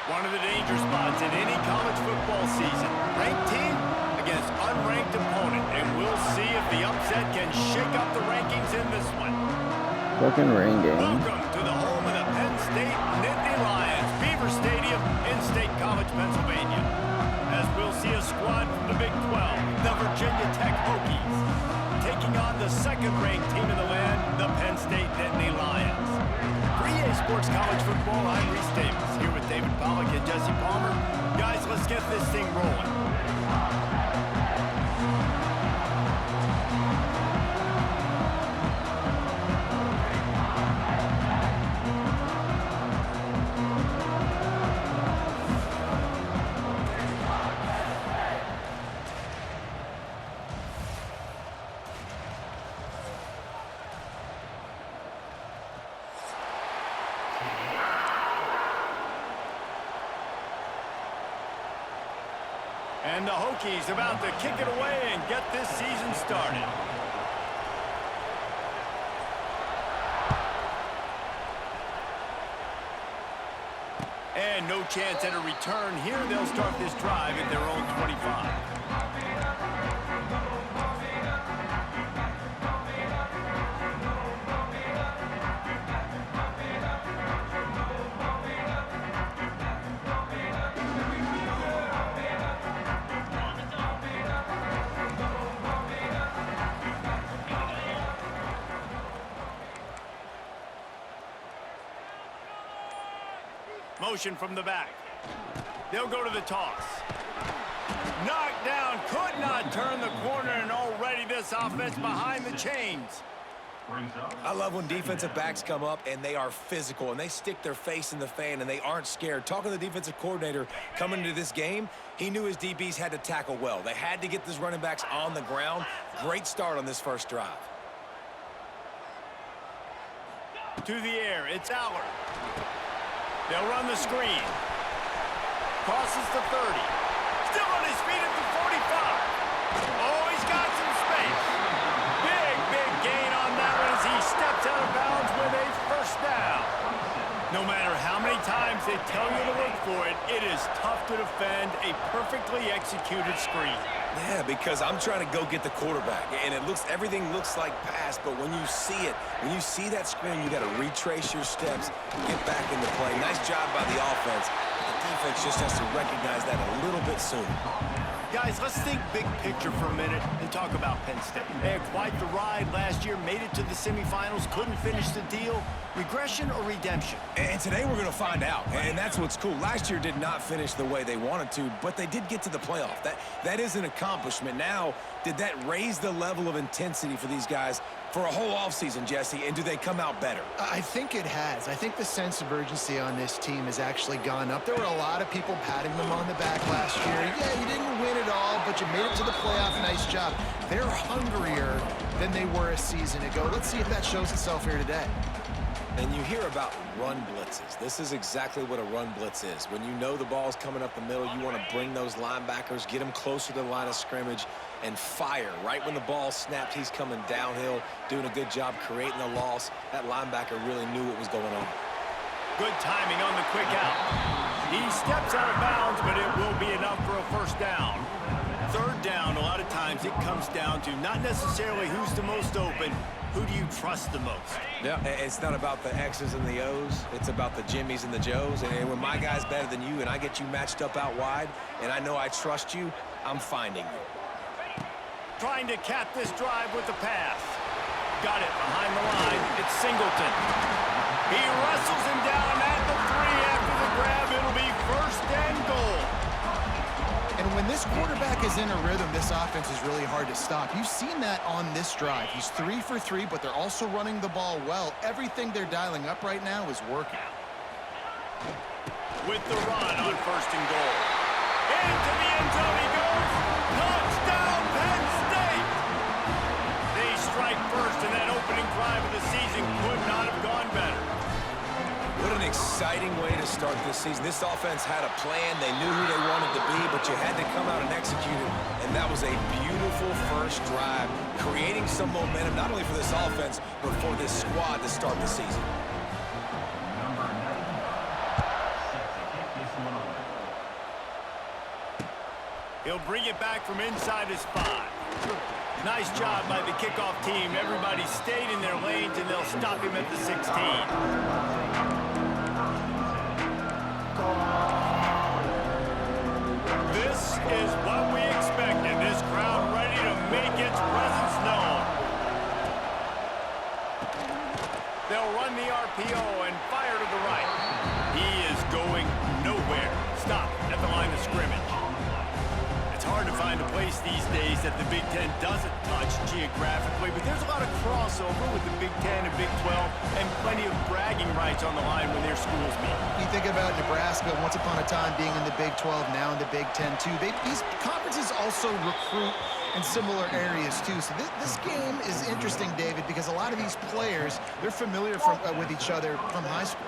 One of the danger spots in any college football season. Ranked team against unranked opponent. And we'll see if the upset can shake up the rankings in this one. Fucking rain game. Welcome to the home of the Penn State Nittany Lions, Beaver Stadium in State College, Pennsylvania. As we'll see a squad from the Big 12, the Virginia Tech Hokies, taking on the second-ranked team in the land, the Penn State Nittany Lions. For EA Sports College Football, I'm Reese Davis, here with David Pollack and Jesse Palmer. Guys, let's get this thing rolling. And the Hokies about to kick it away and get this season started. And no chance at a return here. They'll start this drive at their own 25. Motion from the back. They'll go to the toss. Knocked down, could not turn the corner, and already this offense behind the chains. I love when defensive backs come up and they are physical and they stick their face in the fan and they aren't scared. Talking to the defensive coordinator coming into this game, he knew his DBs had to tackle well. They had to get these running backs on the ground. Great start on this first drive. To the air, it's Aller. They'll run the screen. Crosses the 30. Still on his feet at the 45. Oh, he's got some space. Big gain on that one as he steps out of bounds with a first down. No matter how many times they tell you to look for it, it is tough to defend a perfectly executed screen. Yeah, because I'm trying to go get the quarterback, and everything looks like pass, but when you see it, when you see that screen, you got to retrace your steps, get back into play. Nice job by the offense. The defense just has to recognize that a little bit sooner. Guys, let's think big picture for a minute and talk about Penn State. They had quite the ride last year, made it to the semifinals, couldn't finish the deal. Regression or redemption? And today we're going to find out, and that's what's cool. Last year did not finish the way they wanted to, but they did get to the playoff. That is an accomplishment. Now, did that raise the level of intensity for these guys for a whole offseason, Jesse, and do they come out better? I think it has. I think the sense of urgency on this team has actually gone up. There were a lot of people patting them on the back last year. Yeah, you didn't win it all, but you made it to the playoff. Nice job. They're hungrier than they were a season ago. Let's see if that shows itself here today. And you hear about run blitzes. This is exactly what a run blitz is. When you know the ball's coming up the middle, you want to bring those linebackers, get them closer to the line of scrimmage, and fire. Right when the ball snapped, he's coming downhill, doing a good job creating the loss. That linebacker really knew what was going on. Good timing on the quick out. He steps out of bounds, but it will be enough for a first down. Third down, a lot of times it comes down to not necessarily who's the most open, who do you trust the most? Yeah, it's not about the X's and the O's. It's about the Jimmys and the Joes. And when my guy's better than you and I get you matched up out wide and I know I trust you, I'm finding you. Trying to cap this drive with the pass. Got it behind the line. It's Singleton. He wrestles him down at the 3 after the grab. It'll be first and goal. And when this quarterback is in a rhythm, this offense is really hard to stop. You've seen that on this drive. He's 3 for 3, but they're also running the ball well. Everything they're dialing up right now is working. With the run on first and goal. Into the end zone he goes. Touchdown, Penn State! They strike first, and that opening drive of the season could not have gone better. What an exciting way to start this season. This offense had a plan. They knew who they wanted to be, but you had to come out and execute it. And that was a beautiful first drive, creating some momentum, not only for this offense, but for this squad to start the season. Number 9 sets to kick this one off. He'll bring it back from inside his 5. Nice job by the kickoff team. Everybody stayed in their lanes, and they'll stop him at the 16. This is what we expected. This crowd ready to make its presence known. They'll run the RPO and fire to the right. He is going nowhere. Stop at the line of scrimmage. It's hard to find a place these days that the Big Ten doesn't touch geographically, but there's a lot of crossover with the Big Ten and Big 12 and plenty of bragging rights on the line when their schools meet. You think about Nebraska, once upon a time being in the Big 12, now in the Big 10 too. These conferences also recruit in similar areas too. So this game is interesting, David, because a lot of these players, they're familiar with each other from high school.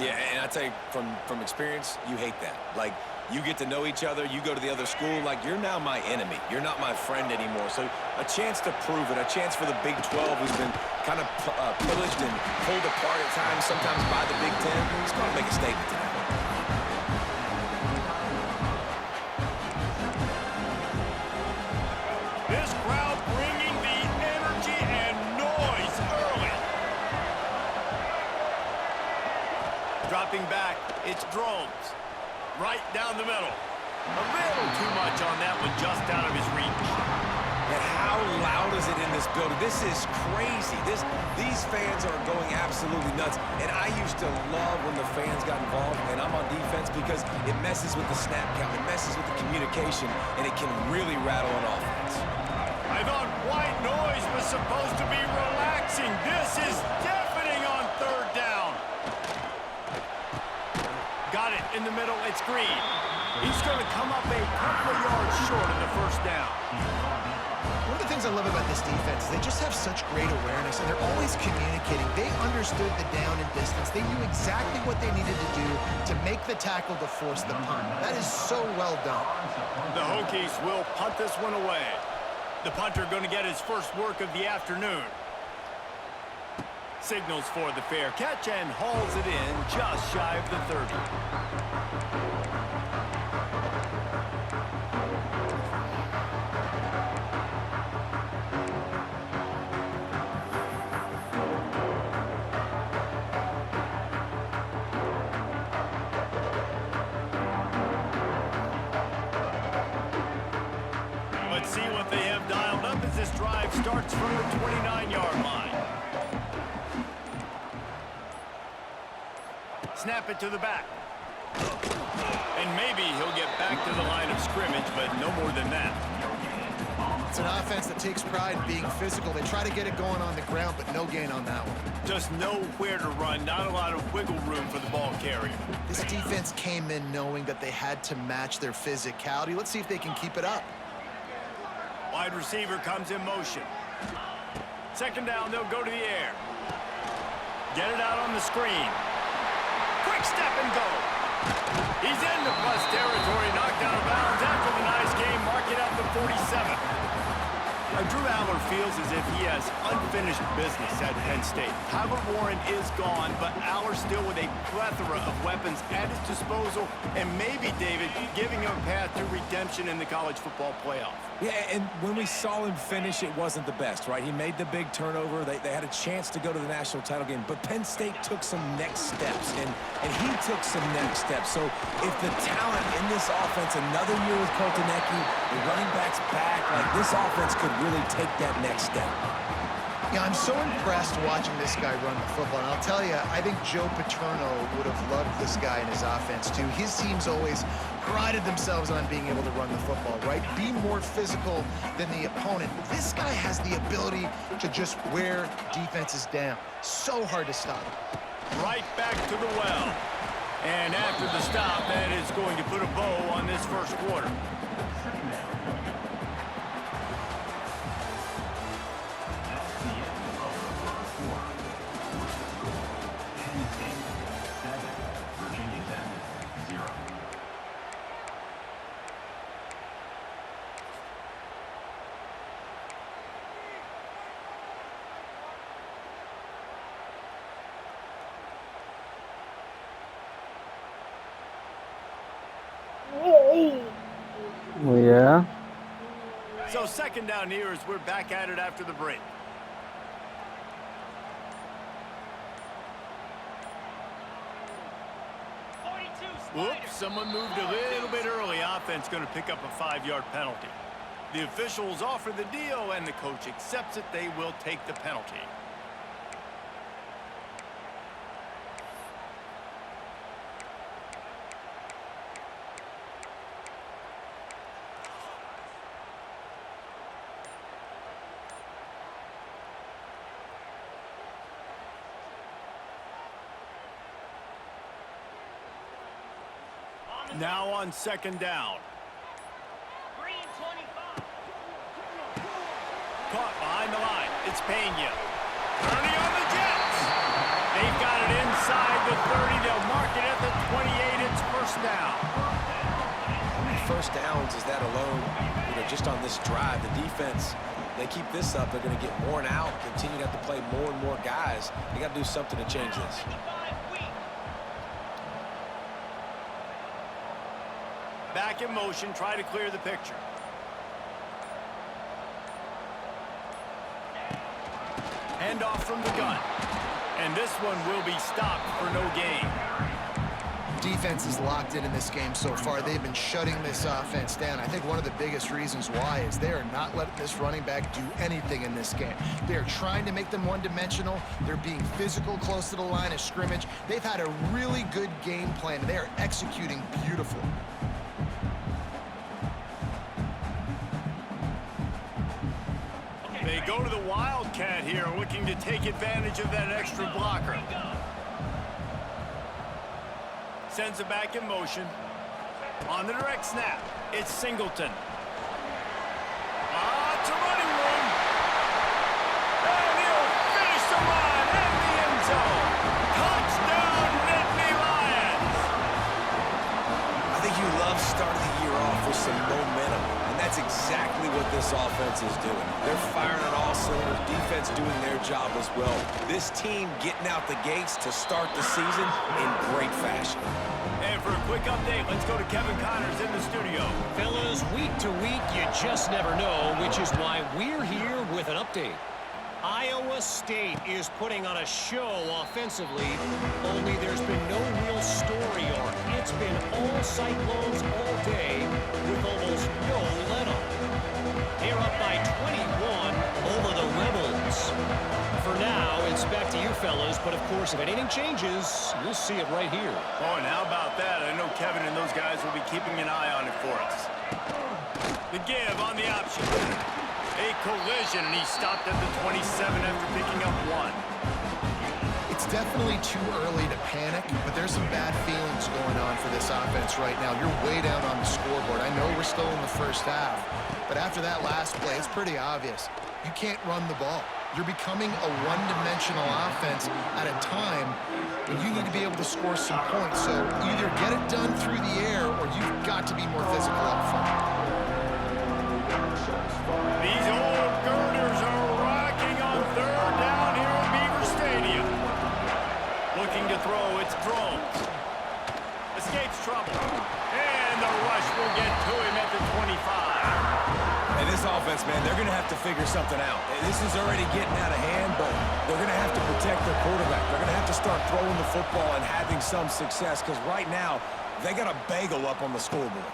Yeah, and I tell you, from experience, you hate that. Like, you get to know each other, you go to the other school, like, you're now my enemy. You're not my friend anymore. So a chance to prove it, a chance for the Big 12, who's been kind of pillaged and pulled apart at times, sometimes by the Big 10. It's going to make a statement today. This crowd bringing the energy and noise early. Dropping back, it's Drones. Right down the middle. A little too much on that one, just out of his reach. And how loud is it in this building? This is crazy. These fans are going absolutely nuts. And I used to love when the fans got involved, and I'm on defense because it messes with the snap count, it messes with the communication, and it can really rattle an offense. I thought white noise was supposed to be relaxing. This is deafening on 3rd down. Got it in the middle. It's Green. He's going to come up a couple of yards short of the 1st down. One of the things I love about this defense is they just have such great awareness, and they're always communicating. They understood the down and distance. They knew exactly what they needed to do to make the tackle to force the punt. That is so well done. The Hokies will punt this one away. The punter going to get his first work of the afternoon. Signals for the fair catch and hauls it in just shy of the 30. Let's see what they have dialed up as this drive starts from the 29-yard line. Snap it to the back. And maybe he'll get back to the line of scrimmage, but no more than that. It's an offense that takes pride in being physical. They try to get it going on the ground, but no gain on that one. Just nowhere to run, not a lot of wiggle room for the ball carrier. This defense came in knowing that they had to match their physicality. Let's see if they can keep it up. Wide receiver comes in motion. 2nd down, they'll go to the air. Get it out on the screen. Quick step and go. He's into plus territory, knocked out of bounds after the nice game, mark it at the 47. Drew Aller feels as if he has unfinished business at Penn State. Tyler Warren is gone, but Aller still with a plethora of weapons at his disposal, and maybe, David, giving him a path to redemption in the college football playoff. Yeah, and when we saw him finish, it wasn't the best, right? He made the big turnover. They had a chance to go to the national title game, but Penn State took some next steps, and he took some next steps. So if the talent in this offense, another year with Koltanecki, the running backs back, like this offense could really take that next step. Yeah, I'm so impressed watching this guy run the football. And I'll tell you, I think Joe Paterno would have loved this guy in his offense, too. His teams always prided themselves on being able to run the football, right? Be more physical than the opponent. This guy has the ability to just wear defenses down. So hard to stop. Right back to the well. And after the stop, that is going to put a bow on this 1st quarter. Well, yeah. So second down here as we're back at it after the break. Whoops, someone moved a little bit early. Offense going to pick up a 5-yard penalty. The officials offer the deal, and the coach accepts it. They will take the penalty. Now on second down. Caught behind the line. It's Pena. Turning on the Jets. They've got it inside the 30. They'll mark it at the 28. It's first down. How many first downs is that alone? Just on this drive, the defense, they keep this up, they're going to get worn out, continue to have to play more and more guys. They got to do something to change this. Back in motion, try to clear the picture. Hand off from the gun. And this one will be stopped for no gain. Defense is locked in this game so far. They've been shutting this offense down. I think one of the biggest reasons why is they are not letting this running back do anything in this game. They are trying to make them one-dimensional. They're being physical close to the line of scrimmage. They've had a really good game plan. They are executing beautifully. They go to the Wildcat here, looking to take advantage of that extra blocker. Sends it back in motion. On the direct snap, it's Singleton. It's a running room. And he'll finish the run in the end zone. Touchdown, Nittany Lions. I think you love starting the year off with some momentum. That's exactly what this offense is doing. They're firing on all cylinders. Defense doing their job as well. This team getting out the gates to start the season in great fashion. And for a quick update, let's go to Kevin Connors in the studio. Fellas, week to week, you just never know, which is why we're here with an update. Iowa State is putting on a show offensively, only there's been no real story arc. It's been all Cyclones all day with almost no let-up. They're up by 21 over the Rebels. For now, it's back to you fellas, but of course, if anything changes, you'll see it right here. Oh, and how about that? I know Kevin and those guys will be keeping an eye on it for us. The give on the option. A collision, and he stopped at the 27 after picking up 1. It's definitely too early to panic, but there's some bad feelings going on for this offense right now. You're way down on the scoreboard. I know we're still in the first half, but after that last play, it's pretty obvious. You can't run the ball. You're becoming a one-dimensional offense at a time when you need to be able to score some points. So either get it done through the air or you've got to be more physical up front. These old girders are rocking on third down here at Beaver Stadium. Looking to throw, it's Drones. Escapes trouble. And the rush will get to him at the 25. And this offense, man, they're going to have to figure something out. This is already getting out of hand, but they're going to have to protect their quarterback. They're going to have to start throwing the football and having some success, because right now, they got a bagel up on the scoreboard.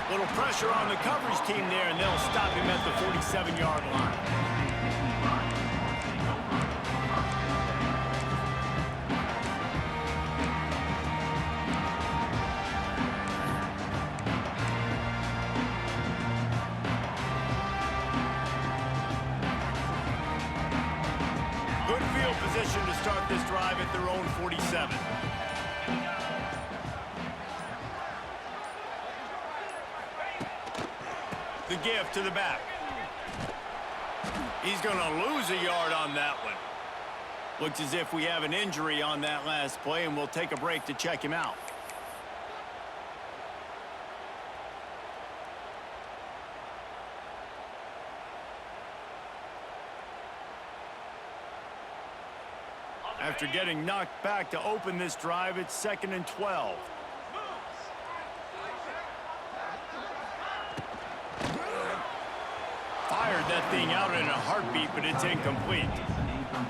Little pressure on the coverage team there, and they'll stop him at the 47-yard line. Good field position to start this drive at their own 47. The give to the back. He's going to lose a yard on that one. Looks as if we have an injury on that last play, and we'll take a break to check him out. After getting knocked back to open this drive, it's 2nd and 12. fired that thing out in a heartbeat, but it's incomplete.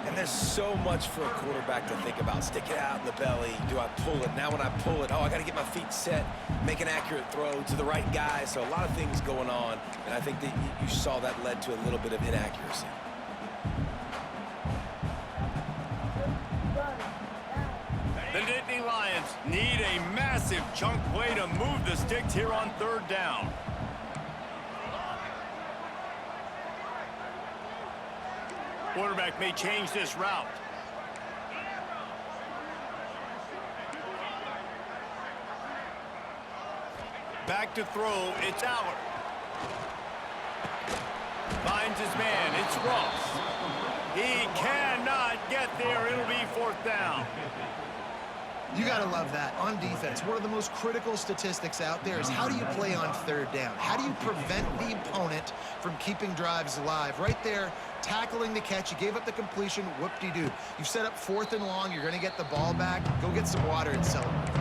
And there's so much for a quarterback to think about. Stick it out in the belly. Do I pull it? Now when I pull it, oh, I got to get my feet set, make an accurate throw to the right guy. So a lot of things going on, and I think that you saw that led to a little bit of inaccuracy. The Nittany Lions need a massive chunk play to move the sticks here on third down. Quarterback may change this route. Back to throw, it's Aller. Finds his man, it's Ross. He cannot get there, it'll be fourth down. You got to love that. On defense, one of the most critical statistics out there is how do you play on third down? How do you prevent the opponent from keeping drives alive? Right there, tackling the catch. You gave up the completion. Whoop-de-doo. You've set up fourth and long. You're going to get the ball back. Go get some water and celebrate.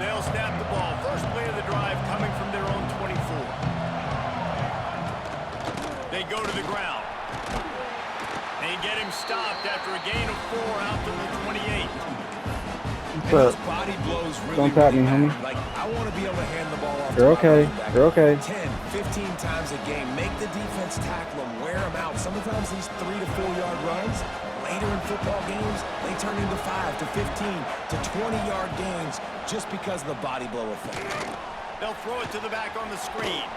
They'll snap the ball. First play of the drive coming from their own 24. They go to the ground. They get him stopped after a gain of 4 out to the 28. But Body blows really, don't pat me, homie. Like, I want to be able to hand the ball off. You're okay. You're okay. 10, 15 times a game. Make the defense tackle them, wear them out. Sometimes these 3 to 4 yard runs, later in football games, they turn into 5 to 15 to 20 yard gains just because of the body blow effect. They'll throw it to the back on the screen.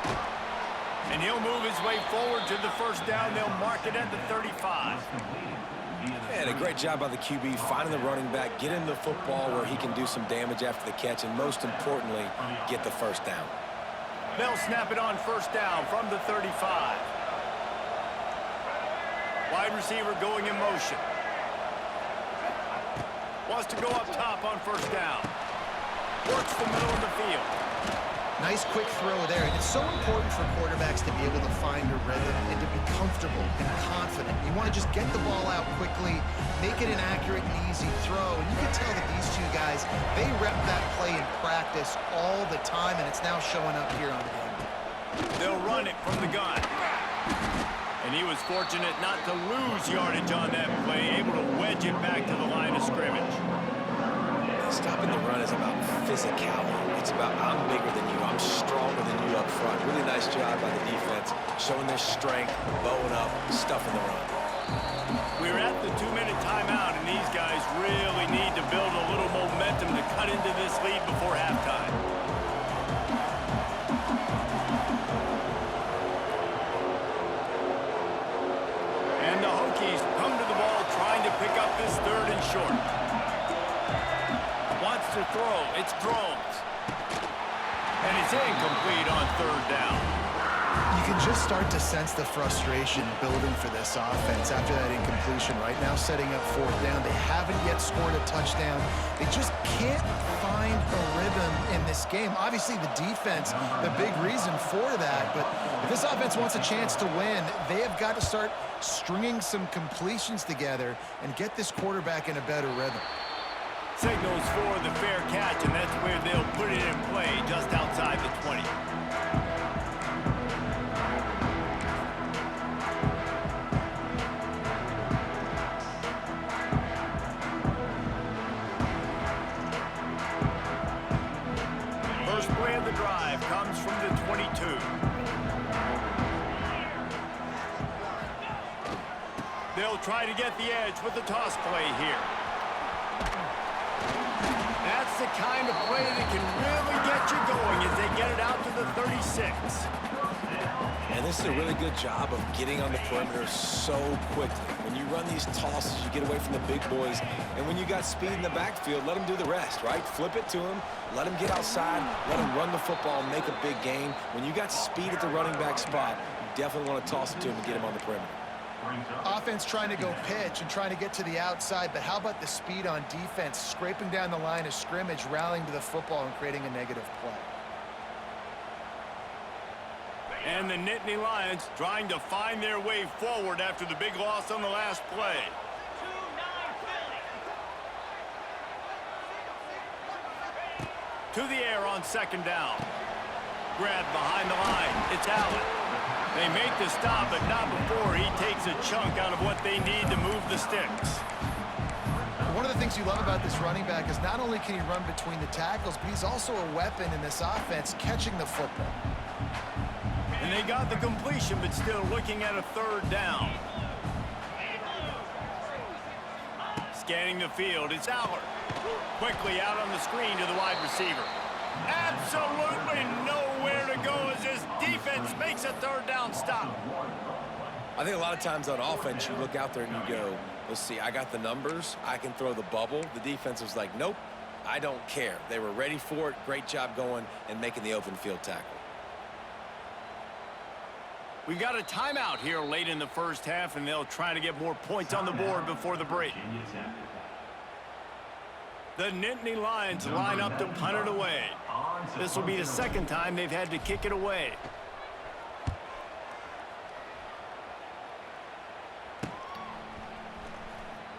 And he'll move his way forward to the first down. They'll mark it at the 35. And a great job by the QB finding the running back, get him the football where he can do some damage after the catch, and most importantly, get the first down. They'll snap it on first down from the 35. Wide receiver going in motion. Wants to go up top on first down. Works the middle of the field. Nice quick throw there. And it's so important for quarterbacks to be able to find a rhythm and to be comfortable and confident. You want to just get the ball out quickly, make it an accurate and easy throw. And you can tell that these two guys, they rep that play in practice all the time, and it's now showing up here on the game. They'll run it from the gun. And he was fortunate not to lose yardage on that play, able to wedge it back to the line of scrimmage. Stopping the run is about physicality. It's about I'm bigger than you, I'm stronger than you up front. Really nice job by the defense, showing their strength, bowing up, stuffing the run. We're at the 2-minute timeout, and these guys really need to build a little momentum to cut into this lead before halftime. And the Hokies come to the ball trying to pick up this third and short. Wants to throw, it's Drones. And it's incomplete on third down. You can just start to sense the frustration building for this offense after that incompletion. Right now, setting up fourth down. They haven't yet scored a touchdown. They just can't find a rhythm in this game. Obviously, the defense, the big reason for that. But if this offense wants a chance to win, they have got to start stringing some completions together and get this quarterback in a better rhythm. Signals for the fair catch, and that's where they'll put it in play, just outside the 20. First play of the drive comes from the 22. They'll try to get the edge with the toss play here. That's the kind of play that can really get you going as they get it out to the 36. And this is a really good job of getting on the perimeter so quickly. When you run these tosses, you get away from the big boys. And when you got speed in the backfield, let them do the rest, right? Flip it to them, let them get outside, let them run the football and make a big gain. When you got speed at the running back spot, you definitely want to toss it to him and get him on the perimeter. Offense trying to go pitch and trying to get to the outside, but how about the speed on defense, scraping down the line of scrimmage, rallying to the football and creating a negative play. And the Nittany Lions trying to find their way forward after the big loss on the last play. To the air on second down. Grab behind the line. It's Allen. They make the stop, but not before he takes a chunk out of what they need to move the sticks. One of the things you love about this running back is not only can he run between the tackles, but he's also a weapon in this offense catching the football. And they got the completion, but still looking at a third down. Scanning the field, it's Aller. Quickly out on the screen to the wide receiver. Absolutely nowhere to go as this defense makes a third down stop. I think a lot of times on offense, you look out there and you go, let's see, I got the numbers. I can throw the bubble. The defense was like, nope, I don't care. They were ready for it. Great job going and making the open field tackle. We've got a timeout here late in the first half, and they'll try to get more points on the board before the break. The Nittany Lions line up to punt it away. This will be the second time they've had to kick it away.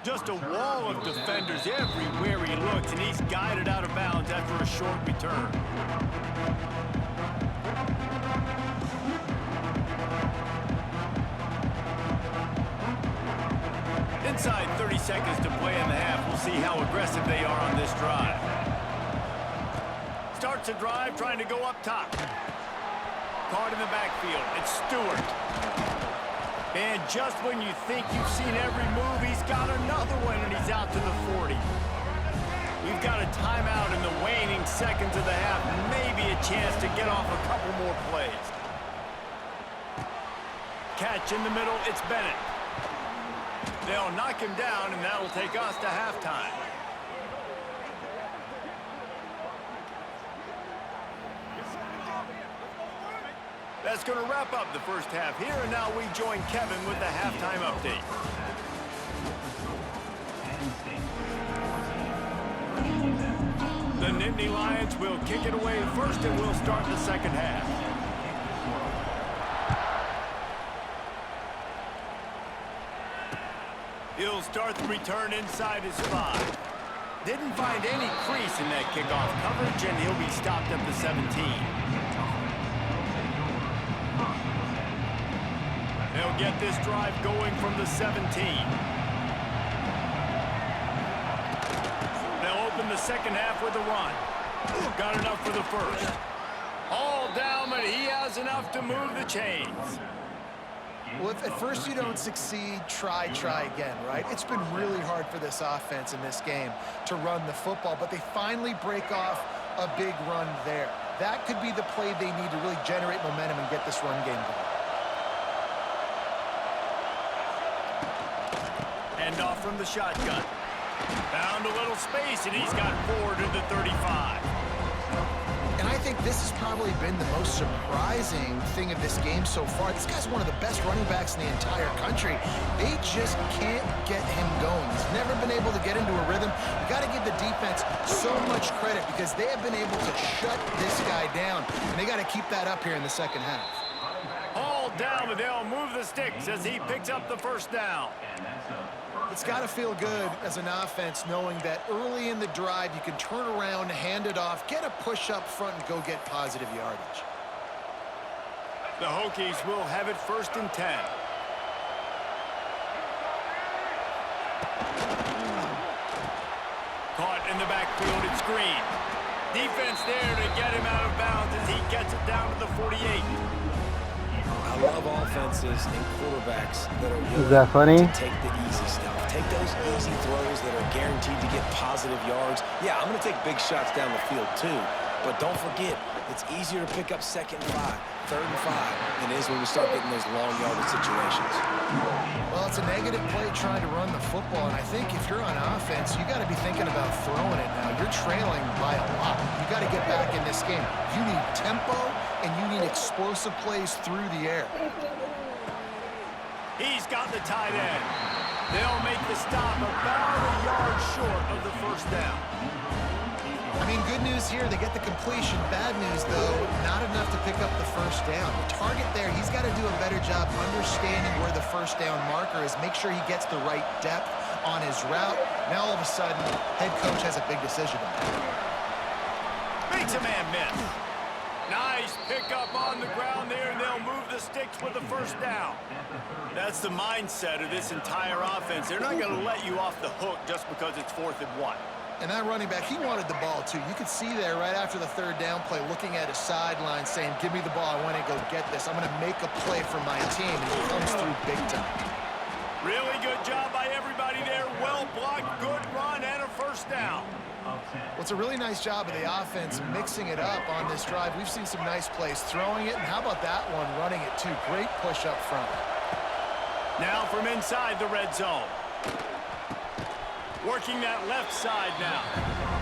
Just a wall of defenders everywhere he looks, and he's guided out of bounds after a short return. Inside 30 seconds to play in the half. We'll see how aggressive they are on this drive. Starts a drive trying to go up top. Caught in the backfield. It's Stewart. And just when you think you've seen every move, he's got another one, and he's out to the 40. We've got a timeout in the waning seconds of the half. Maybe a chance to get off a couple more plays. Catch in the middle. It's Bennett. They'll knock him down, and that will take us to halftime. That's going to wrap up the first half here, and now we join Kevin with the halftime update. The Nittany Lions will kick it away first, and we'll start the second half. He'll start the return inside his 5. Didn't find any crease in that kickoff coverage, and he'll be stopped at the 17. They'll get this drive going from the 17. They'll open the second half with a run. Got enough for the first. All down, but he has enough to move the chains. Well, if at first you don't succeed, try again, right? It's been really hard for this offense in this game to run the football, but they finally break off a big run there. That could be the play they need to really generate momentum and get this run game going. End off from the shotgun. Found a little space, and he's got 4 to the 35. And I think this has probably been the most surprising thing of this game so far. This guy's one of the best running backs in the entire country. They just can't get him going. He's never been able to get into a rhythm. You got to give the defense so much credit because they have been able to shut this guy down, and they got to keep that up here in the second half. All down, but they'll move the sticks as he picks up the first down. It's got to feel good as an offense knowing that early in the drive you can turn around, hand it off, get a push up front, and go get positive yardage. The Hokies will have it 1st and 10. Caught in the backfield, it's Green. Defense there to get him out of bounds as he gets it down to the 48. I love offenses and quarterbacks that are Is that funny? willing to take the easy stuff. Take those easy throws that are guaranteed to get positive yards. Yeah, I'm going to take big shots down the field too, but don't forget, it's easier to pick up 2nd and 5, 3rd and 5 than it is when we start getting those long yardage situations. Well, it's a negative play trying to run the football, and I think if you're on offense, you got to be thinking about throwing it now. You're trailing by a lot. You got to get back in this game. You need tempo, and you need explosive plays through the air. He's got the tight end. They'll make the stop about a yard short of the first down. I mean, good news here, they get the completion. Bad news, though, not enough to pick up the first down. The target there, he's got to do a better job understanding where the first down marker is, make sure he gets the right depth on his route. Now, all of a sudden, head coach has a big decision to make. Makes a man miss. Nice pickup on the ground there, and they'll move the sticks with the first down. That's the mindset of this entire offense. They're not going to let you off the hook just because it's 4th and 1. And that running back, he wanted the ball, too. You could see there right after the 3rd down play, looking at his sideline, saying, give me the ball. I want to go get this. I'm going to make a play for my team. And he comes through big time. Really good job by everybody there. Well blocked, good run, and a first down. Well, it's a really nice job of the offense mixing it up on this drive. We've seen some nice plays throwing it, and how about that one running it, too? Great push up front. Now from inside the red zone. Working that left side now.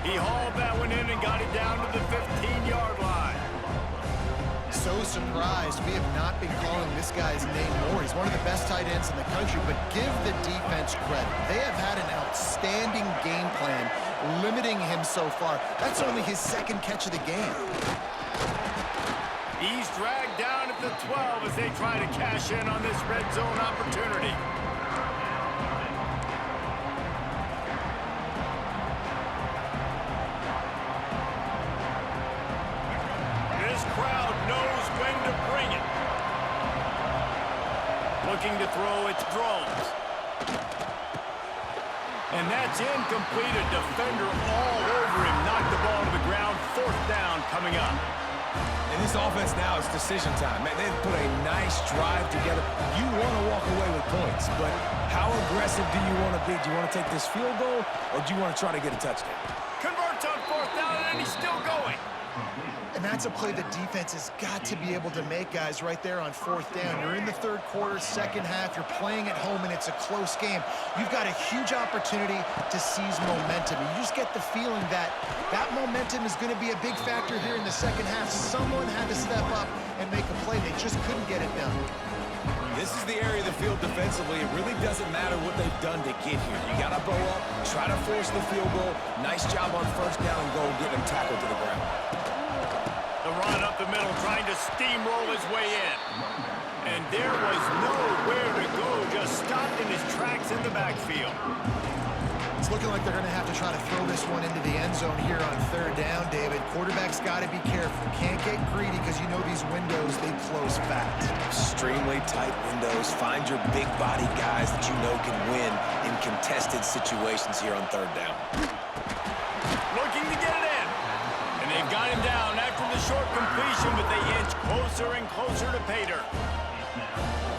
He hauled that one in and got it down to the 15-yard line. So surprised we have not been calling this guy's name more. He's one of the best tight ends in the country, but give the defense credit. They have had an outstanding game plan limiting him so far. That's only his 2nd catch of the game. He's dragged down at the 12 as they try to cash in on this red zone opportunity. This crowd knows when to bring it. Looking to throw its drones. And that's incomplete. A defender all over him. Knocked the ball to the ground. 4th down coming up. In this offense now, it's decision time. Man, they've put a nice drive together. You want to walk away with points, but how aggressive do you want to be? Do you want to take this field goal, or do you want to try to get a touchdown? Converts on 4th down, and he's still going. And that's a play the defense has got to be able to make, guys, right there on 4th down. You're in the 3rd quarter, 2nd half. You're playing at home, and it's a close game. You've got a huge opportunity to seize momentum. And you just get the feeling that that momentum is going to be a big factor here in the 2nd half. Someone had to step up and make a play. They just couldn't get it done. This is the area of the field defensively. It really doesn't matter what they've done to get here. You got to bow up, try to force the field goal. Nice job on 1st down and goal, getting him tackled to the ground. The run up the middle, trying to steamroll his way in. And there was nowhere to go, just stopped in his tracks in the backfield. It's looking like they're going to have to try to throw this one into the end zone here on 3rd down, David. Quarterback's got to be careful. Can't get greedy because you know these windows, they close fast. Extremely tight windows. Find your big body guys that you know can win in contested situations here on 3rd down. Looking to get it in. And they've got him down after the short completion, but they inch closer and closer to pay dirt.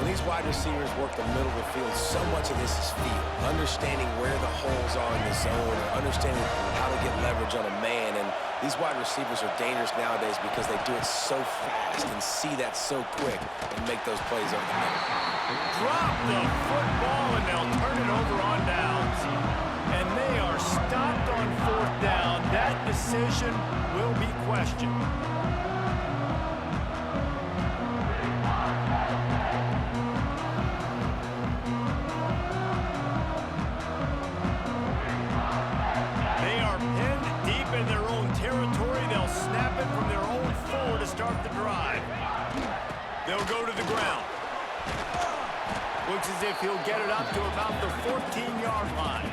When these wide receivers work the middle of the field, so much of this is feel. Understanding where the holes are in the zone, or understanding how to get leverage on a man. And these wide receivers are dangerous nowadays because they do it so fast and see that so quick and make those plays over the middle. Drop the football, and they'll turn it over on downs. And they are stopped on 4th down. That decision will be questioned. They are pinned deep in their own territory. They'll snap it from their own 4 to start the drive. They'll go to the ground. Looks as if he'll get it up to about the 14-yard line.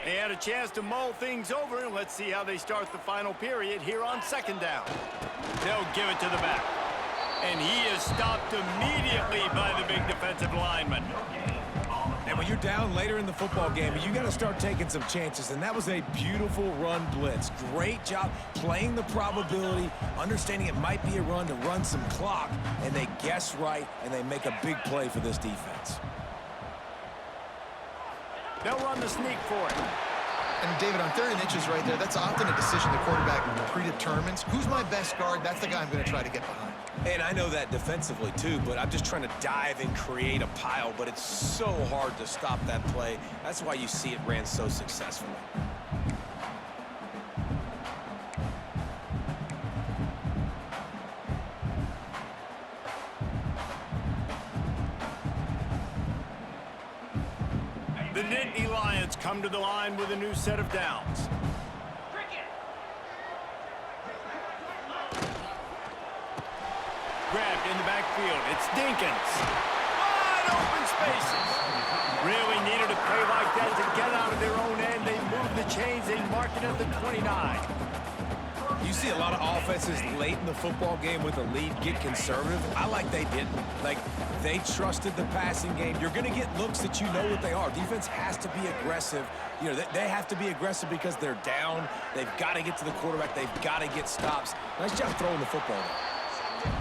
They had a chance to mull things over, and let's see how they start the final period here on 2nd down. They'll give it to the back. And he is stopped immediately by the big defensive lineman. And when you're down later in the football game, you got to start taking some chances, and that was a beautiful run blitz. Great job playing the probability, understanding it might be a run to run some clock, and they guess right, and they make a big play for this defense. They'll run the sneak for it. And David, on 3rd and inches right there, that's often a decision the quarterback predetermines. Who's my best guard? That's the guy I'm going to try to get behind. And I know that defensively too, but I'm just trying to dive and create a pile, but it's so hard to stop that play. That's why you see it ran so successfully. The Nittany Lions come to the line with a new set of downs. Grabbed in the backfield. It's Dinkins. Wide open spaces. Really needed a play like that to get out of their own end. They move the chains. They mark it at the 29. You see a lot of offenses late in the football game with a lead get conservative. I like they didn't. Like, they trusted the passing game. You're going to get looks that you know what they are. Defense has to be aggressive. You know, they have to be aggressive because they're down. They've got to get to the quarterback. They've got to get stops. Nice job throwing the football.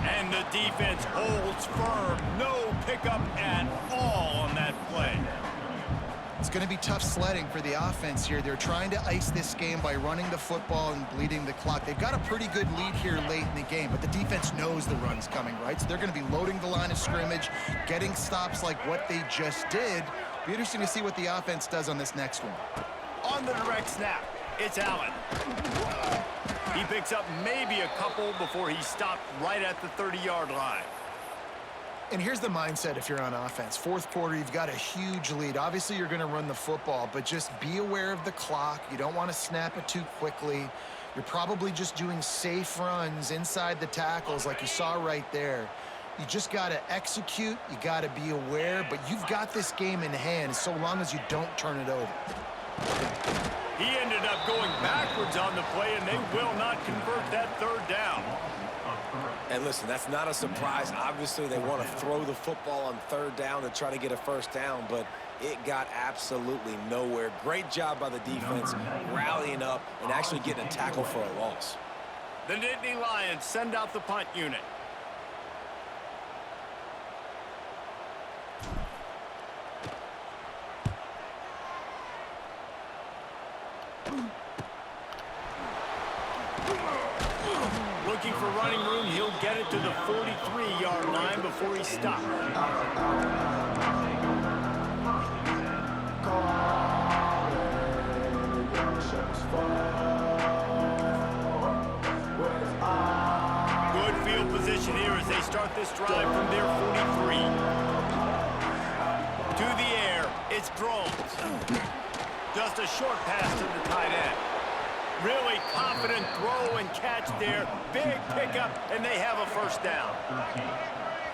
And the defense holds firm. No pickup at all on that play. It's going to be tough sledding for the offense here. They're trying to ice this game by running the football and bleeding the clock. They've got a pretty good lead here late in the game, but the defense knows the run's coming, right? So they're going to be loading the line of scrimmage, getting stops like what they just did. Be interesting to see what the offense does on this next one. On the direct snap, it's Allen. He picks up maybe a couple before he's stopped right at the 30-yard line. And here's the mindset if you're on offense. Fourth quarter, you've got a huge lead. Obviously, you're going to run the football, but just be aware of the clock. You don't want to snap it too quickly. You're probably just doing safe runs inside the tackles like you saw right there. You just got to execute. You got to be aware, but you've got this game in hand so long as you don't turn it over. He ended up going backwards on the play, and they will not convert that third down. And listen, that's not a surprise. Obviously, they want to throw the football on third down to try to get a first down, but it got absolutely nowhere. Great job by the defense, rallying up and actually getting a tackle for a loss. The Nittany Lions send out the punt unit. Looking for running room, he'll get it to the 43-yard line before he stops. Good field position here as they start this drive from their 43. To the air, it's Drones. Just a short pass to the tight end. Really confident throw and catch there. Big pickup, and they have a first down.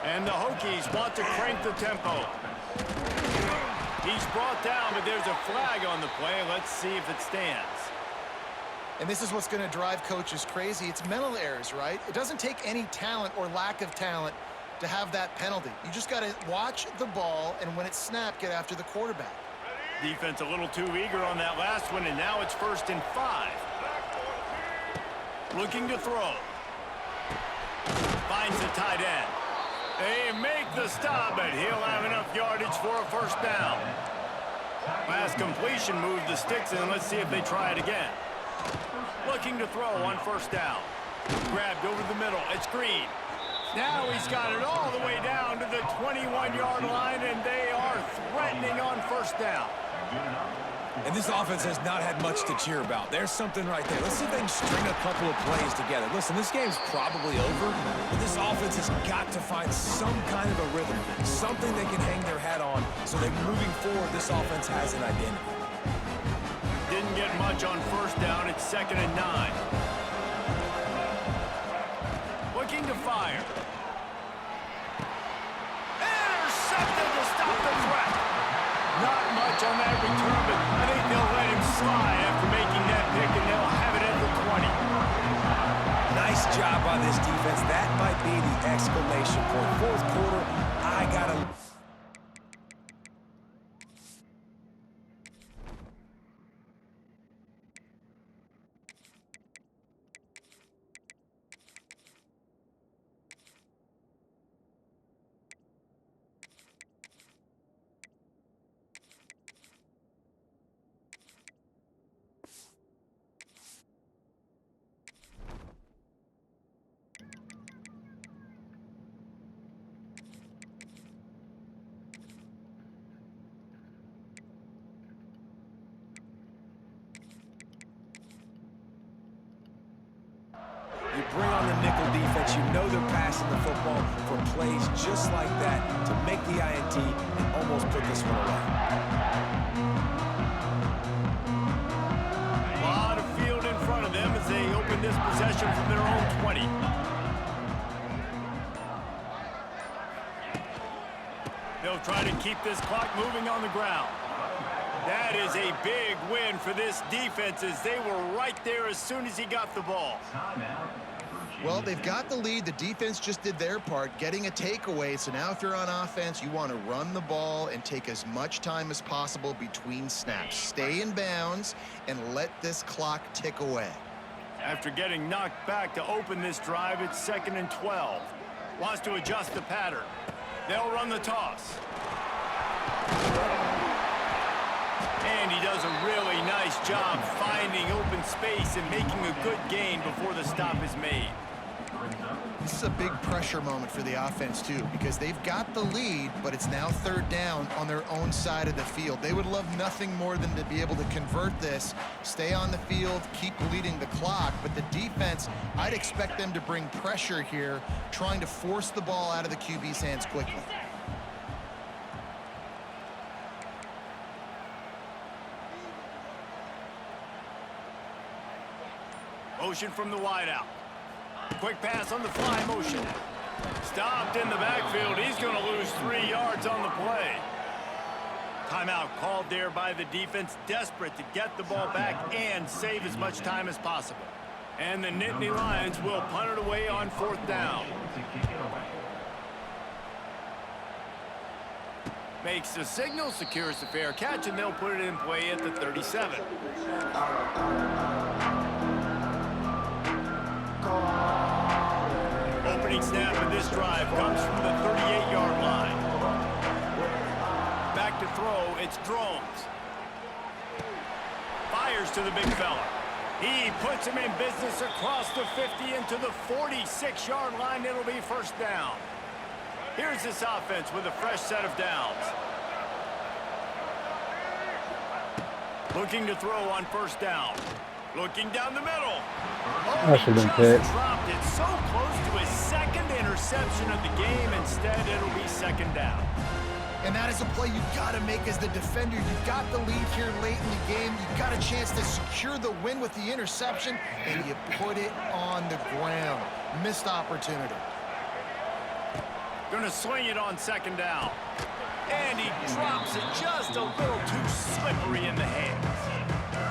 And the Hokies want to crank the tempo. He's brought down, but there's a flag on the play. Let's see if it stands. And this is what's going to drive coaches crazy. It's mental errors, right? It doesn't take any talent or lack of talent to have that penalty. You just got to watch the ball, and when it's snapped, get after the quarterback. Defense a little too eager on that last one, and now it's 1st and 5. Looking to throw. Finds the tight end. They make the stop, but he'll have enough yardage for a first down. Last completion moved the sticks in. Let's see if they try it again. Looking to throw on first down. Grabbed over the middle. It's Green. Now he's got it all the way down to the 21-yard line, and they are threatening on first down. And this offense has not had much to cheer about. There's something right there. Let's see if they can string a couple of plays together. Listen, this game's probably over, but this offense has got to find some kind of a rhythm, something they can hang their hat on so that moving forward, this offense has an identity. Didn't get much on first down. It's 2nd and 9. Looking to fire. Intercepted to stop the threat. Not much on that return, but I think they'll let him slide after making that pick, and they'll have it at the 20. Nice job by this defense. That might be the exclamation point. Fourth quarter, I got to... you know they're passing the football for plays just like that to make the INT and almost put this one away. A lot of field in front of them as they open this possession from their own 20. They'll try to keep this clock moving on the ground. That is a big win for this defense as they were right there as soon as he got the ball. Well, they've got the lead. The defense just did their part, getting a takeaway. So now if you're on offense, you want to run the ball and take as much time as possible between snaps. Stay in bounds and let this clock tick away. After getting knocked back to open this drive, it's 2nd and 12. Wants to adjust the pattern. They'll run the toss. And he does a really nice job finding open space and making a good gain before the stop is made. This is a big pressure moment for the offense, too, because they've got the lead, but it's now 3rd down on their own side of the field. They would love nothing more than to be able to convert this, stay on the field, keep leading the clock. But the defense, I'd expect them to bring pressure here, trying to force the ball out of the QB's hands quickly. Motion from the wideout. Quick pass on the fly motion. Stopped in the backfield. He's going to lose 3 yards on the play. Timeout called there by the defense, desperate to get the ball back and save as much time as possible. And the Nittany Lions will punt it away on 4th down. Makes the signal, secures the fair catch, and they'll put it in play at the 37. Opening snap in this drive comes from the 38-yard line. Back to throw, it's Drones. Fires to the big fella. He puts him in business across the 50 into the 46-yard line. It'll be 1st down. Here's this offense with a fresh set of downs. Looking to throw on 1st down. Looking down the middle. Oh, he just dropped it so close to his 2nd interception of the game. Instead, it'll be 2nd down. And that is a play you've got to make as the defender. You've got the lead here late in the game. You've got a chance to secure the win with the interception, and you put it on the ground. Missed opportunity. Going to swing it on 2nd down. And he drops it just a little too slippery in the hands.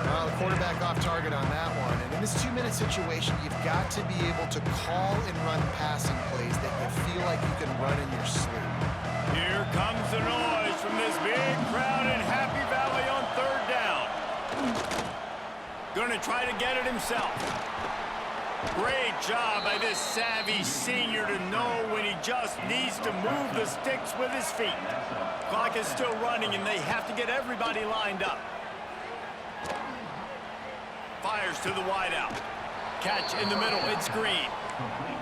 Well, the quarterback off target on that one. And in this 2-minute situation, you've got to be able to call and run passing plays that you feel like you can run in your sleep. Here comes the noise from this big crowd in Happy Valley on 3rd down. Going to try to get it himself. Great job by this savvy senior to know when he just needs to move the sticks with his feet. Clock is still running, and they have to get everybody lined up. Fires to the wideout. Catch in the middle. It's Green.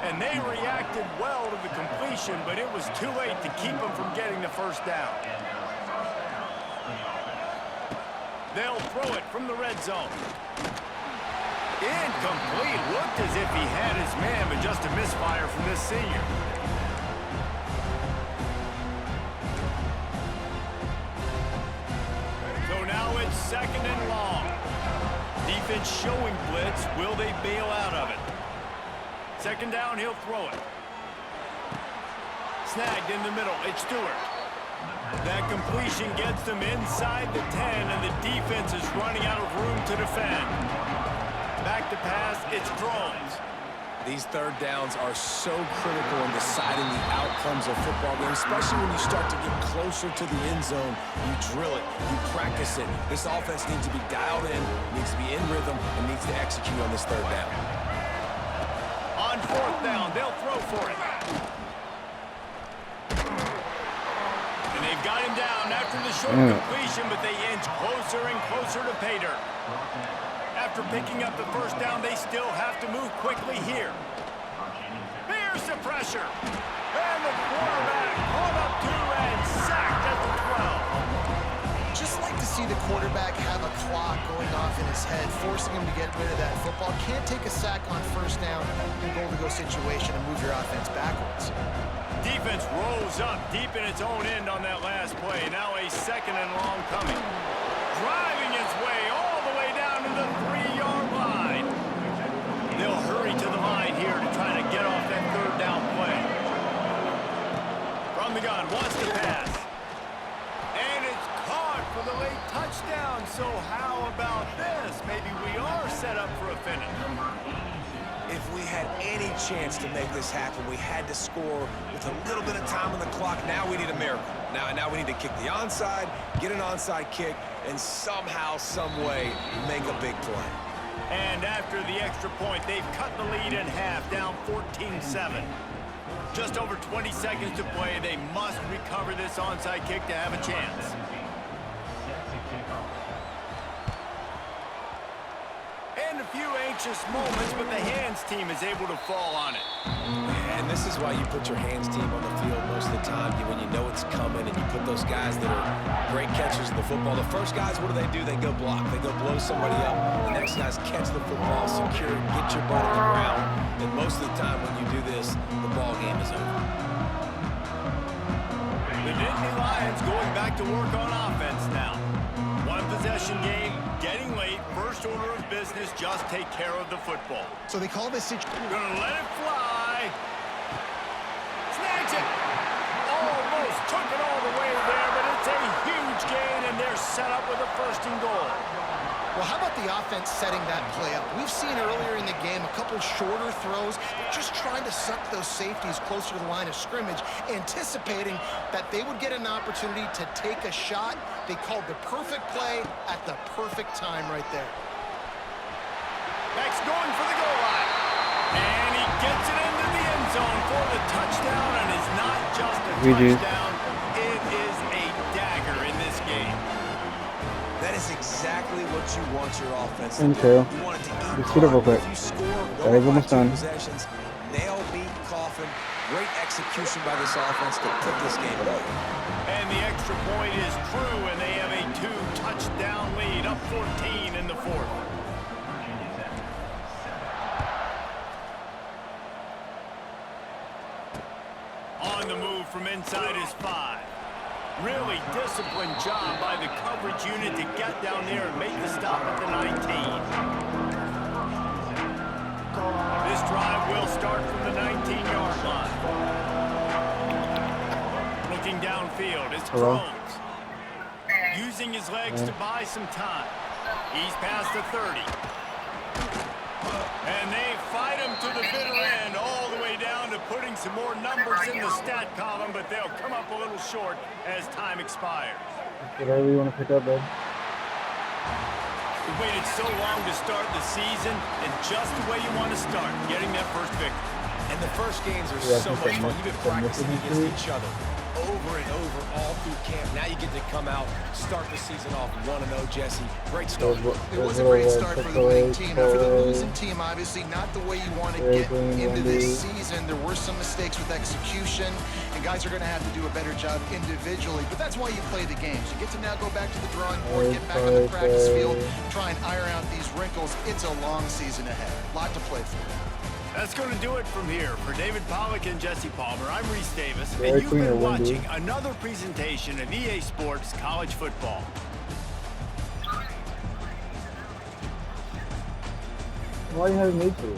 And they reacted well to the completion, but it was too late to keep them from getting the 1st down. They'll throw it from the red zone. Incomplete. Looked as if he had his man, but just a misfire from this senior. So now it's 2nd and long. Defense showing blitz. Will they bail out of it? 2nd down, he'll throw it. Snagged in the middle. It's Stewart. That completion gets them inside the 10, and the defense is running out of room to defend. Back to pass, it's Drones. These 3rd downs are so critical in deciding the outcomes of football games, especially when you start to get closer to the end zone. You drill it, you practice it. This offense needs to be dialed in, needs to be in rhythm, and needs to execute on this 3rd down. On 4th down, they'll throw for it. And they've got him down after the short completion, but they inch closer and closer to pay dirt. After picking up the 1st down, they still have to move quickly here. Here's the pressure. And the quarterback caught up to and sacked at the 12. Just like to see the quarterback have a clock going off in his head, forcing him to get rid of that football. Can't take a sack on first down in a goal-to-go situation and move your offense backwards. Defense rolls up deep in its own end on that last play. Now a 2nd and long coming. Driving its way all the way down to the 3-yard line. They'll hurry to the line here to try to get off that 3rd down play. From the gun, wants to pass. And it's caught for the late touchdown. So how about this? Maybe we are set up for a finish. If we had any chance to make this happen, we had to score with a little bit of time on the clock. Now we need a miracle. Now we need to kick the onside, get an onside kick, and somehow, some way, make a big play. And after the extra point, they've cut the lead in half, down 14-7. Just over 20 seconds to play. They must recover this onside kick to have a chance. And a few anxious moments, but the hands team is able to fall on it. And this is why you put your hands team on the field most of the time. When you know it's coming and you put those guys that are great catchers of the football. The first guys, what do? They go block. They go blow somebody up. The next guys catch the football, secure, get your butt on the ground. And most of the time when you do this, the ball game is over. The Nittany Lions going back to work on offense now. One possession game, getting late. First order of business, just take care of the football. So they call this situation. Gonna let it fly. Snags it. Almost took it all the way there, but it's a huge gain, and they're set up with a 1st and goal. Well, how about the offense setting that play up? We've seen earlier in the game a couple shorter throws. They're just trying to suck those safeties closer to the line of scrimmage, anticipating that they would get an opportunity to take a shot. They called the perfect play at the perfect time right there. Max going for the goal line. And he gets it into the end zone for the touchdown, and it's not just a touchdown. It is a dagger in this game. That is exactly what you want your offense to Infield. do. You want it to eat Let's get it real quick. If you score, That is almost done. possessions, nail, beat, coffin. Great execution by this offense to put this game away. And the extra point is true, and they have a 2-touchdown lead, up 14 in the 4th. On the move from inside is 5. Really disciplined job by the coverage unit to get down there and make the stop at the 19. This drive will start from the 19-yard line. Looking downfield, it's Jones. Using his legs to buy some time. He's past the 30. And they fight him to the bitter end, all the way down to putting some more numbers in the stat column, but they'll come up a little short as time expires. Whatever you want to pick up, bud. We waited so long to start the season, and just the way you want to start, getting that first victory. And the first games are Yeah, so much fun. You've been practicing against missing each other over and over all through camp. Now you get to come out, start the season off 1-0, Jesse. Great start. It was a great start for the winning team. Now, for the losing team, obviously not the way you want to get into this season. There were some mistakes with execution, and guys are going to have to do a better job individually. But that's why you play the games. You get to now go back to the drawing board, get back on the practice field, try and iron out these wrinkles. It's a long season ahead. A lot to play for. That's going to do it from here. For David Pollack and Jesse Palmer, I'm Reese Davis, Very and you've clean been or windy. watching another presentation of EA Sports College Football. Why you having me to?